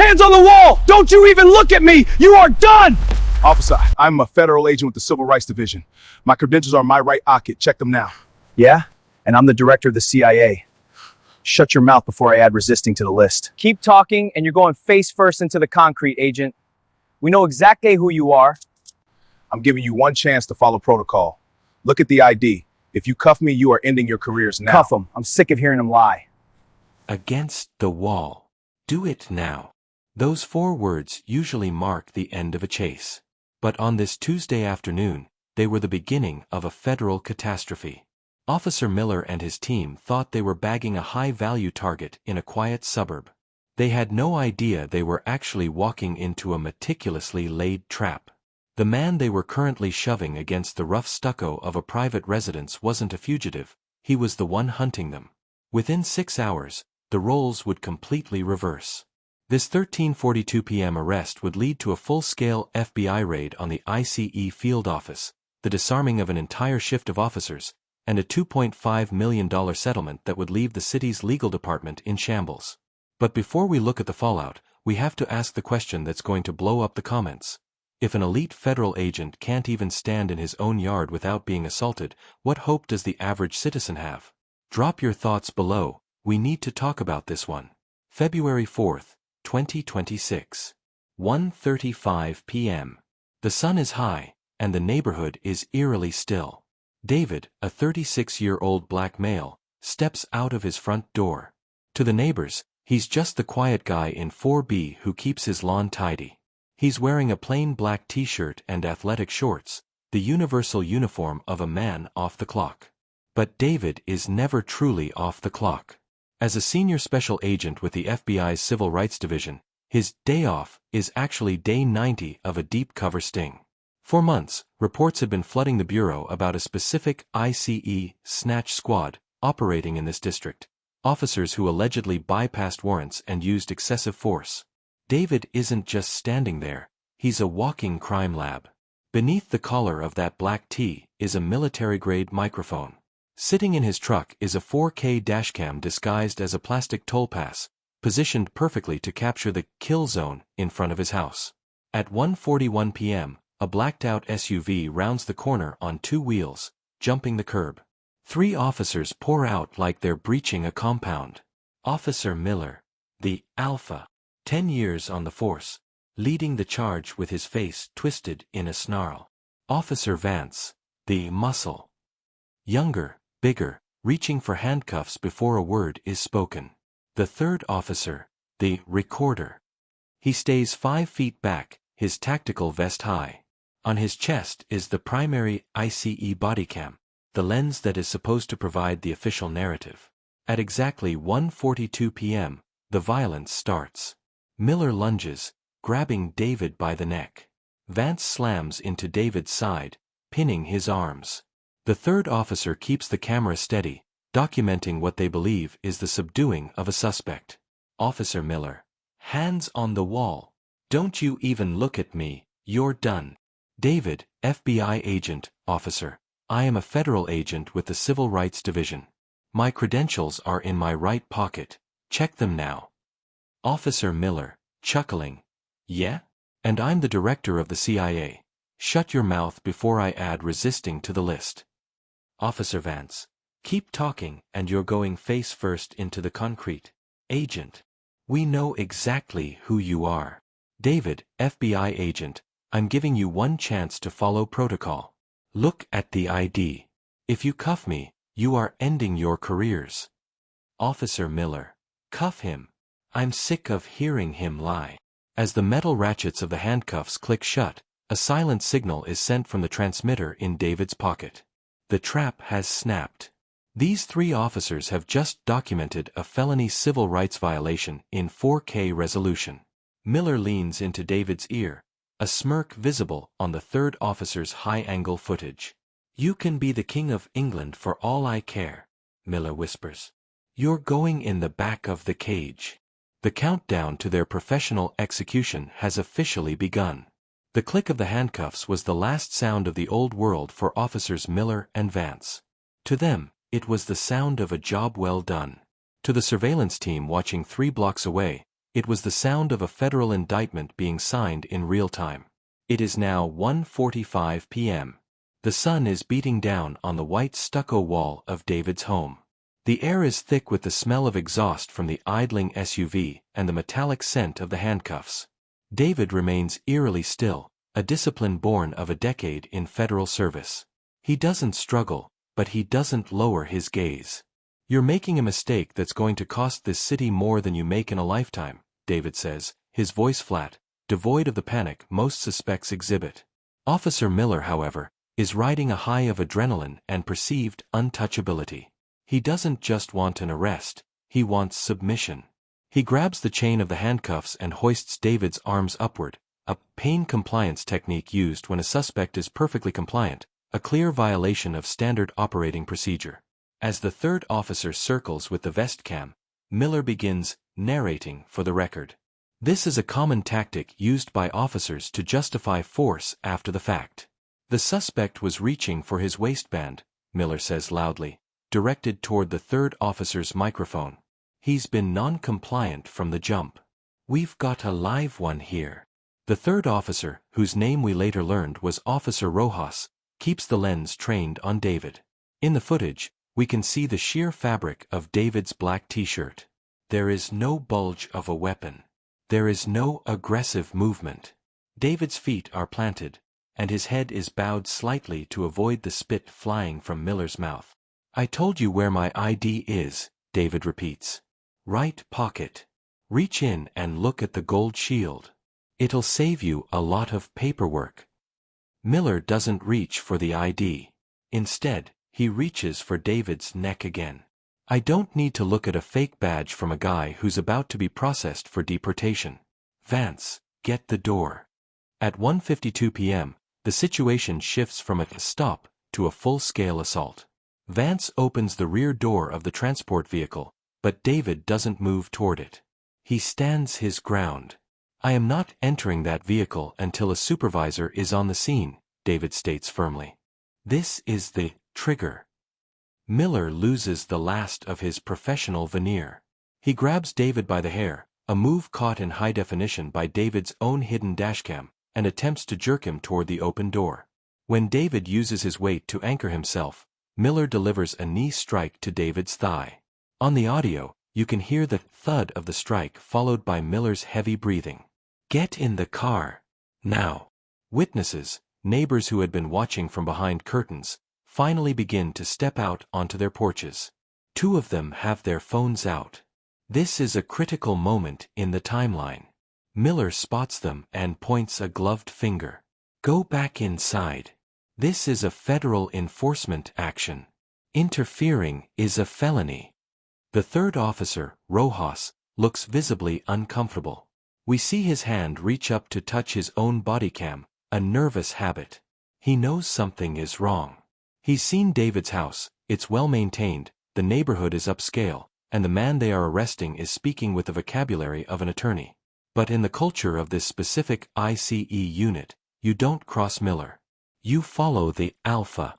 Hands on the wall! Don't you even look at me! You are done! Officer, I'm a federal agent with the Civil Rights Division. My credentials are in my right pocket. Check them now. Yeah? And I'm the director of the CIA. Shut your mouth before I add resisting to the list. Keep talking, and you're going face first into the concrete, Agent. We know exactly who you are. I'm giving you one chance to follow protocol. Look at the ID. If you cuff me, you are ending your careers now. Cuff them. I'm sick of hearing them lie. Against the wall. Do it now. Those 4 words usually mark the end of a chase. But on this Tuesday afternoon, they were the beginning of a federal catastrophe. Officer Miller and his team thought they were bagging a high-value target in a quiet suburb. They had no idea they were actually walking into a meticulously laid trap. The man they were currently shoving against the rough stucco of a private residence wasn't a fugitive, he was the one hunting them. Within 6 hours, the roles would completely reverse. This 13:42 p.m. arrest would lead to a full-scale FBI raid on the ICE field office, the disarming of an entire shift of officers, and a $2.5 million settlement that would leave the city's legal department in shambles. But before we look at the fallout, we have to ask the question that's going to blow up the comments. If an elite federal agent can't even stand in his own yard without being assaulted, what hope does the average citizen have? Drop your thoughts below, we need to talk about this one. February 4th, 2026. 1:35 p.m. The sun is high, and the neighborhood is eerily still. David, a 36-year-old black male, steps out of his front door. To the neighbors, he's just the quiet guy in 4B who keeps his lawn tidy. He's wearing a plain black t-shirt and athletic shorts, the universal uniform of a man off the clock. But David is never truly off the clock. As a senior special agent with the FBI's Civil Rights Division, his day off is actually day 90 of a deep cover sting. For months, reports had been flooding the Bureau about a specific ICE snatch squad operating in this district, officers who allegedly bypassed warrants and used excessive force. David isn't just standing there, he's a walking crime lab. Beneath the collar of that black tee is a military-grade microphone. Sitting in his truck is a 4K dashcam disguised as a plastic toll pass, positioned perfectly to capture the kill zone in front of his house. At 1:41 p.m., a blacked-out SUV rounds the corner on 2 wheels, jumping the curb. 3 officers pour out like they're breaching a compound. Officer Miller, the Alpha, 10 years on the force, leading the charge with his face twisted in a snarl. Officer Vance, the Muscle, younger, bigger, reaching for handcuffs before a word is spoken. The third officer, the Recorder. He stays 5 feet back, his tactical vest high. On his chest is the primary ICE bodycam, the lens that is supposed to provide the official narrative. At exactly 1:42 p.m., the violence starts. Miller lunges, grabbing David by the neck. Vance slams into David's side, pinning his arms. The third officer keeps the camera steady, documenting what they believe is the subduing of a suspect. Officer Miller, hands on the wall. Don't you even look at me, you're done. David, FBI agent, officer. I am a federal agent with the Civil Rights Division. My credentials are in my right pocket. Check them now. Officer Miller, chuckling. Yeah? And I'm the director of the CIA. Shut your mouth before I add resisting to the list. Officer Vance, keep talking and you're going face first into the concrete. Agent, we know exactly who you are. David, FBI agent, I'm giving you one chance to follow protocol. Look at the ID. If you cuff me, you are ending your careers. Officer Miller, cuff him. I'm sick of hearing him lie. As the metal ratchets of the handcuffs click shut, a silent signal is sent from the transmitter in David's pocket. The trap has snapped. These 3 officers have just documented a felony civil rights violation in 4K resolution. Miller leans into David's ear, a smirk visible on the third officer's high-angle footage. You can be the King of England for all I care, Miller whispers. You're going in the back of the cage. The countdown to their professional execution has officially begun. The click of the handcuffs was the last sound of the old world for officers Miller and Vance. To them, it was the sound of a job well done. To the surveillance team watching 3 blocks away, It was the sound of a federal indictment being signed in real time. It is now 1:45 p.m. The sun is beating down on the white stucco wall of David's home. The air is thick with the smell of exhaust from the idling SUV and the metallic scent of the handcuffs. David remains eerily still, a discipline born of a decade in federal service. He doesn't struggle, but he doesn't lower his gaze. "You're making a mistake that's going to cost this city more than you make in a lifetime," David says, his voice flat, devoid of the panic most suspects exhibit. Officer Miller, however, is riding a high of adrenaline and perceived untouchability. He doesn't just want an arrest, he wants submission. He grabs the chain of the handcuffs and hoists David's arms upward, a pain compliance technique used when a suspect is perfectly compliant, a clear violation of standard operating procedure. As the third officer circles with the vest cam, Miller begins narrating for the record. This is a common tactic used by officers to justify force after the fact. "The suspect was reaching for his waistband," Miller says loudly, directed toward the third officer's microphone. "He's been non-compliant from the jump. We've got a live one here." The third officer, whose name we later learned was Officer Rojas, keeps the lens trained on David. In the footage, we can see the sheer fabric of David's black t-shirt. There is no bulge of a weapon. There is no aggressive movement. David's feet are planted, and his head is bowed slightly to avoid the spit flying from Miller's mouth. "I told you where my ID is," David repeats. "Right pocket. Reach in and look at the gold shield. It'll save you a lot of paperwork." Miller doesn't reach for the ID. Instead, he reaches for David's neck again. "I don't need to look at a fake badge from a guy who's about to be processed for deportation. Vance, get the door." At 1:52 p.m., the situation shifts from a stop to a full-scale assault. Vance opens the rear door of the transport vehicle, but David doesn't move toward it. He stands his ground. "I am not entering that vehicle until a supervisor is on the scene," David states firmly. "This is the trigger." Miller loses the last of his professional veneer. He grabs David by the hair, a move caught in high definition by David's own hidden dashcam, and attempts to jerk him toward the open door. When David uses his weight to anchor himself, Miller delivers a knee strike to David's thigh. On the audio, you can hear the thud of the strike followed by Miller's heavy breathing. "Get in the car. Now." Witnesses, neighbors who had been watching from behind curtains, finally begin to step out onto their porches. Two of them have their phones out. This is a critical moment in the timeline. Miller spots them and points a gloved finger. "Go back inside. This is a federal enforcement action. Interfering is a felony." The third officer, Rojas, looks visibly uncomfortable. We see his hand reach up to touch his own body cam, a nervous habit. He knows something is wrong. He's seen David's house, it's well maintained, the neighborhood is upscale, and the man they are arresting is speaking with the vocabulary of an attorney. But in the culture of this specific ICE unit, you don't cross Miller. You follow the alpha.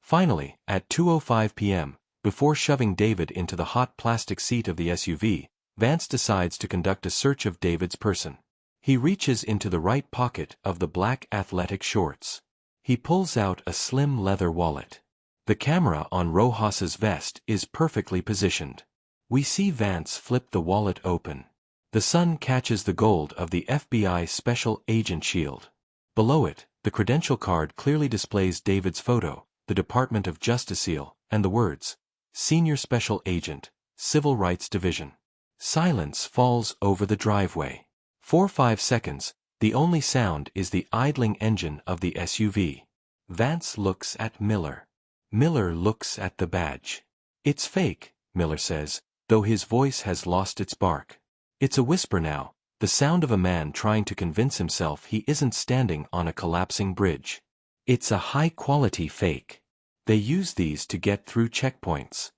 Finally, at 2:05 p.m., before shoving David into the hot plastic seat of the SUV, Vance decides to conduct a search of David's person. He reaches into the right pocket of the black athletic shorts. He pulls out a slim leather wallet. The camera on Rojas's vest is perfectly positioned. We see Vance flip the wallet open. The sun catches the gold of the FBI Special Agent shield. Below it, the credential card clearly displays David's photo, the Department of Justice seal, and the words, "Senior Special Agent, Civil Rights Division." Silence falls over the driveway. For 5 seconds, the only sound is the idling engine of the SUV. Vance looks at Miller. Miller looks at the badge. "It's fake," Miller says, though his voice has lost its bark. It's a whisper now, the sound of a man trying to convince himself he isn't standing on a collapsing bridge. "It's a high-quality fake. They use these to get through checkpoints."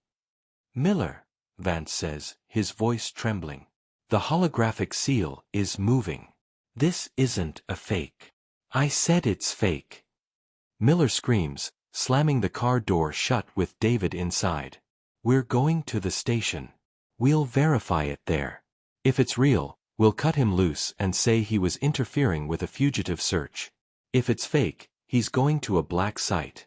"Miller," Vance says, his voice trembling. "The holographic seal is moving. This isn't a fake. I said it's fake." Miller screams, slamming the car door shut with David inside. "We're going to the station. We'll verify it there." If it's real, we'll cut him loose and say he was interfering with a fugitive search. If it's fake, he's going to a black site.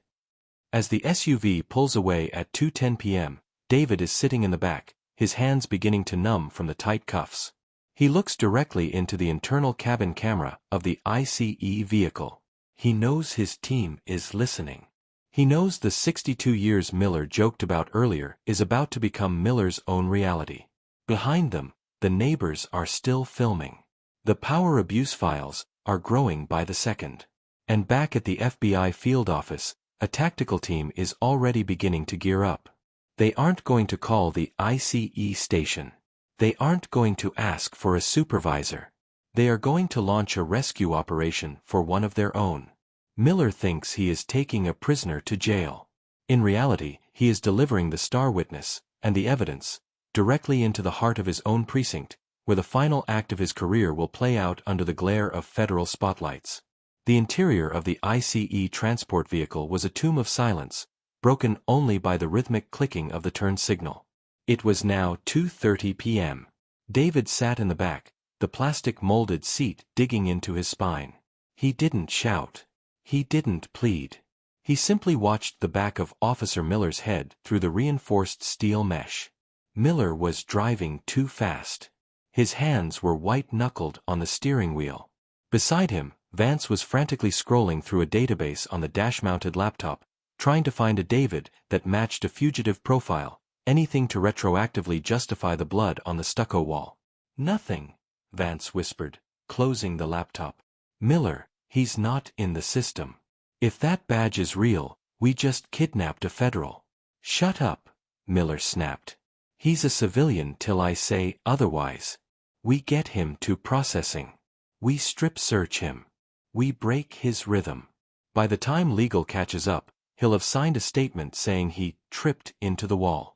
As the SUV pulls away at 2:10 p.m., David is sitting in the back, his hands beginning to numb from the tight cuffs. He looks directly into the internal cabin camera of the ICE vehicle. He knows his team is listening. He knows the 62 years Miller joked about earlier is about to become Miller's own reality. Behind them, the neighbors are still filming. The power abuse files are growing by the second. And back at the FBI field office, a tactical team is already beginning to gear up. They aren't going to call the ICE station. They aren't going to ask for a supervisor. They are going to launch a rescue operation for one of their own. Miller thinks he is taking a prisoner to jail. In reality, he is delivering the star witness and the evidence directly into the heart of his own precinct, where the final act of his career will play out under the glare of federal spotlights. The interior of the ICE transport vehicle was a tomb of silence, broken only by the rhythmic clicking of the turn signal. It was now 2:30 p.m. David sat in the back, the plastic molded seat digging into his spine. He didn't shout. He didn't plead. He simply watched the back of Officer Miller's head through the reinforced steel mesh. Miller was driving too fast. His hands were white-knuckled on the steering wheel. Beside him, Vance was frantically scrolling through a database on the dash-mounted laptop, trying to find a David that matched a fugitive profile, anything to retroactively justify the blood on the stucco wall. "Nothing," Vance whispered, closing the laptop. "Miller, he's not in the system. If that badge is real, we just kidnapped a federal." "Shut up," Miller snapped. "He's a civilian till I say otherwise. We get him to processing. We strip search him. We break his rhythm. By the time legal catches up, he'll have signed a statement saying he tripped into the wall."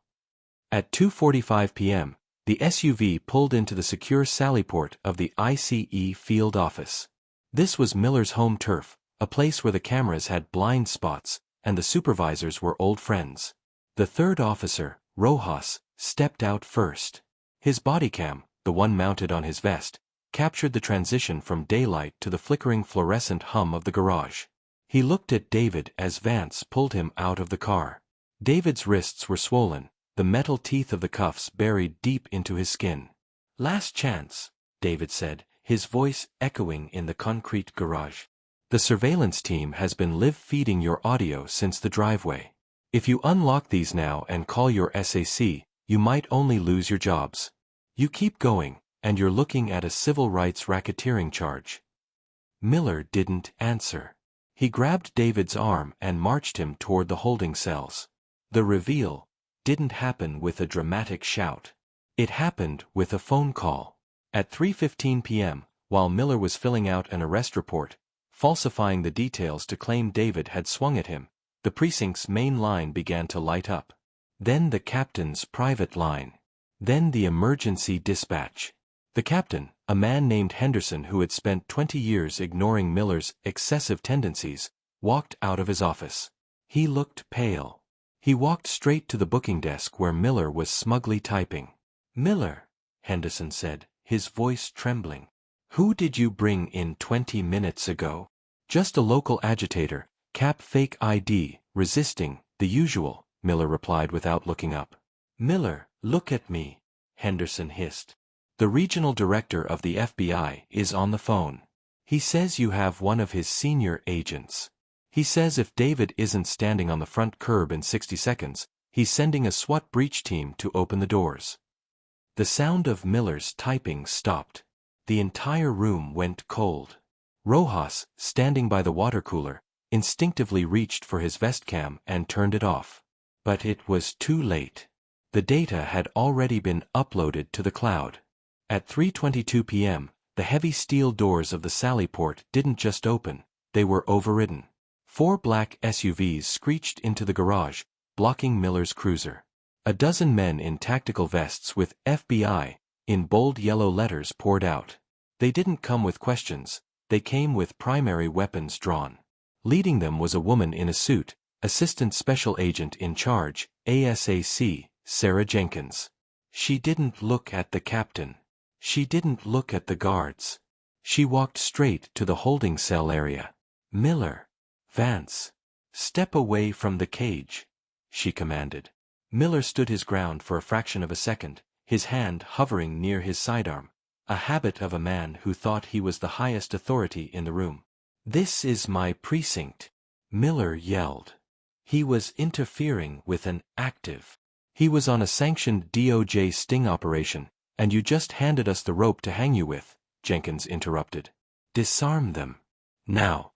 At 2:45 p.m., the SUV pulled into the secure sallyport of the ICE field office. This was Miller's home turf, a place where the cameras had blind spots, and the supervisors were old friends. The third officer, Rojas, stepped out first. His bodycam, the one mounted on his vest, captured the transition from daylight to the flickering fluorescent hum of the garage. He looked at David as Vance pulled him out of the car. David's wrists were swollen, the metal teeth of the cuffs buried deep into his skin. "Last chance," David said, his voice echoing in the concrete garage. "The surveillance team has been live-feeding your audio since the driveway. If you unlock these now and call your SAC, you might only lose your jobs. You keep going, and you're looking at a civil rights racketeering charge." Miller didn't answer. He grabbed David's arm and marched him toward the holding cells. The reveal didn't happen with a dramatic shout. It happened with a phone call. At 3:15 p.m., while Miller was filling out an arrest report, falsifying the details to claim David had swung at him, the precinct's main line began to light up. Then the captain's private line. Then the emergency dispatch. The captain, a man named Henderson who had spent 20 years ignoring Miller's excessive tendencies, walked out of his office. He looked pale. He walked straight to the booking desk where Miller was smugly typing. "Miller," Henderson said, his voice trembling. "Who did you bring in 20 minutes ago?" "Just a local agitator, cap fake ID, resisting, the usual," Miller replied without looking up. "Miller, look at me," Henderson hissed. "The regional director of the FBI is on the phone. He says you have one of his senior agents. He says if David isn't standing on the front curb in 60 seconds, he's sending a SWAT breach team to open the doors." The sound of Miller's typing stopped. The entire room went cold. Rojas, standing by the water cooler, instinctively reached for his vest cam and turned it off. But it was too late. The data had already been uploaded to the cloud. At 3:22 p.m., the heavy steel doors of the sallyport didn't just open, they were overridden. 4 black SUVs screeched into the garage, blocking Miller's cruiser. A dozen men in tactical vests with FBI in bold yellow letters poured out. They didn't come with questions, they came with primary weapons drawn. Leading them was a woman in a suit, Assistant Special Agent in Charge, ASAC, Sarah Jenkins. She didn't look at the captain. She didn't look at the guards. She walked straight to the holding cell area. Miller. Vance. Step away from the cage, she commanded. Miller stood his ground for a fraction of a second, his hand hovering near his sidearm, a habit of a man who thought he was the highest authority in the room. "This is my precinct," Miller yelled. He was interfering with an active. He was on a sanctioned DOJ sting operation, and you just handed us the rope to hang you with, Jenkins interrupted. Disarm them. Now.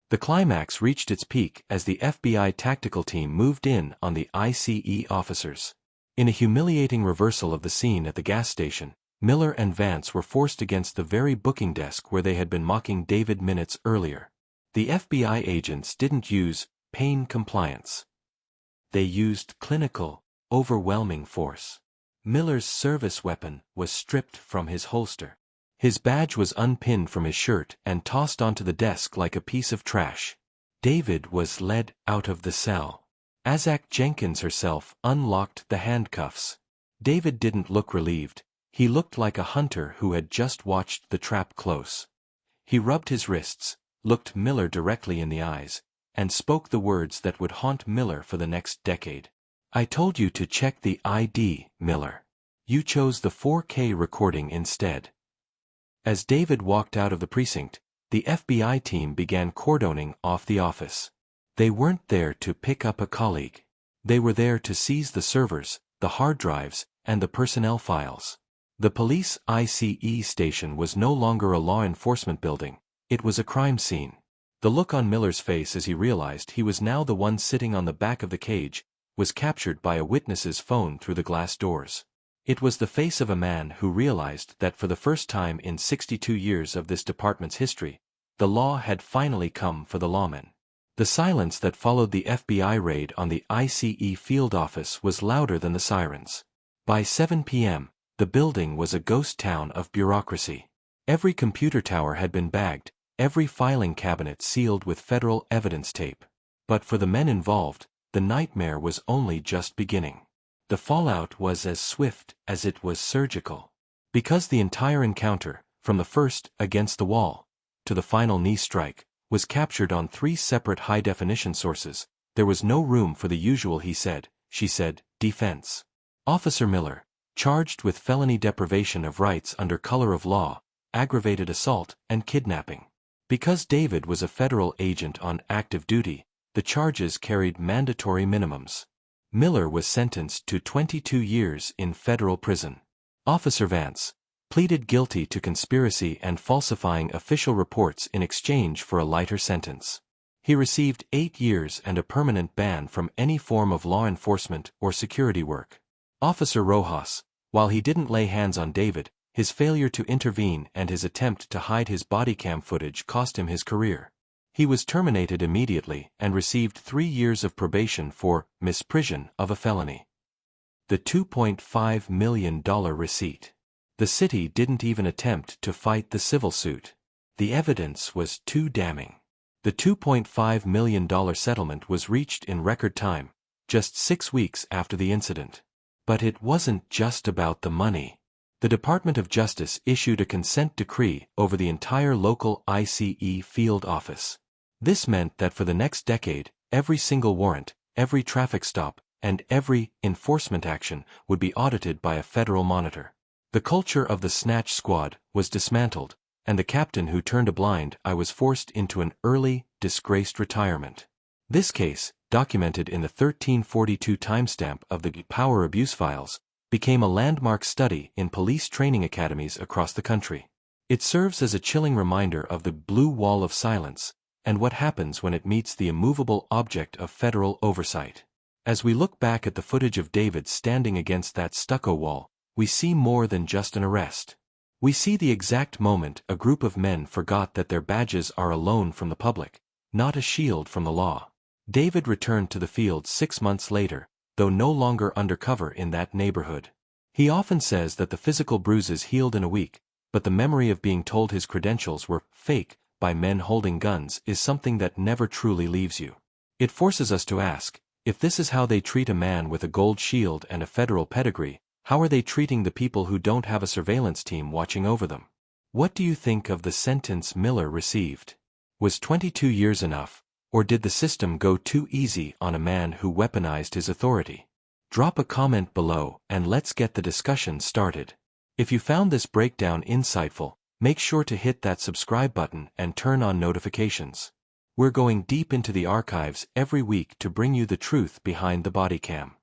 The climax reached its peak as the FBI tactical team moved in on the ICE officers. In a humiliating reversal of the scene at the gas station, Miller and Vance were forced against the very booking desk where they had been mocking David minutes earlier. The FBI agents didn't use pain compliance. They used clinical, overwhelming force. Miller's service weapon was stripped from his holster. His badge was unpinned from his shirt and tossed onto the desk like a piece of trash. David was led out of the cell. Azak Jenkins herself unlocked the handcuffs. David didn't look relieved. He looked like a hunter who had just watched the trap close. He rubbed his wrists, looked Miller directly in the eyes, and spoke the words that would haunt Miller for the next decade. "I told you to check the ID, Miller. You chose the 4K recording instead." As David walked out of the precinct, the FBI team began cordoning off the office. They weren't there to pick up a colleague. They were there to seize the servers, the hard drives, and the personnel files. The police ICE station was no longer a law enforcement building, it was a crime scene. The look on Miller's face as he realized he was now the one sitting on the back of the cage was captured by a witness's phone through the glass doors. It was the face of a man who realized that for the first time in 62 years of this department's history, the law had finally come for the lawmen. The silence that followed the FBI raid on the ICE field office was louder than the sirens. By 7 p.m., the building was a ghost town of bureaucracy. Every computer tower had been bagged, every filing cabinet sealed with federal evidence tape. But for the men involved, the nightmare was only just beginning. The fallout was as swift as it was surgical. Because the entire encounter, from the first against the wall to the final knee strike, was captured on 3 separate high-definition sources, there was no room for the usual he said, she said, defense. Officer Miller, charged with felony deprivation of rights under color of law, aggravated assault, and kidnapping. Because David was a federal agent on active duty, the charges carried mandatory minimums. Miller was sentenced to 22 years in federal prison. Officer Vance pleaded guilty to conspiracy and falsifying official reports in exchange for a lighter sentence. He received 8 years and a permanent ban from any form of law enforcement or security work. Officer Rojas, while he didn't lay hands on David, his failure to intervene and his attempt to hide his body cam footage cost him his career. He was terminated immediately and received 3 years of probation for misprision of a felony. The $2.5 million receipt. The city didn't even attempt to fight the civil suit. The evidence was too damning. The $2.5 million settlement was reached in record time, just 6 weeks after the incident. But it wasn't just about the money. The Department of Justice issued a consent decree over the entire local ICE field office. This meant that for the next decade, every single warrant, every traffic stop, and every enforcement action would be audited by a federal monitor. The culture of the snatch squad was dismantled, and the captain who turned a blind eye was forced into an early, disgraced retirement. This case, documented in the 1342 timestamp of the power abuse files, became a landmark study in police training academies across the country. It serves as a chilling reminder of the blue wall of silence, and what happens when it meets the immovable object of federal oversight. As we look back at the footage of David standing against that stucco wall, we see more than just an arrest. We see the exact moment a group of men forgot that their badges are a loan from the public, not a shield from the law. David returned to the field 6 months later, though no longer undercover in that neighborhood. He often says that the physical bruises healed in a week, but the memory of being told his credentials were fake by men holding guns is something that never truly leaves you. It forces us to ask, if this is how they treat a man with a gold shield and a federal pedigree, How are they treating the people who don't have a surveillance team watching over them? What do you think of the sentence Miller received? Was 22 years enough, or did the system go too easy on a man who weaponized his authority? Drop a comment below and let's get the discussion started. If you found this breakdown insightful, make sure to hit that subscribe button and turn on notifications. We're going deep into the archives every week to bring you the truth behind the body cam.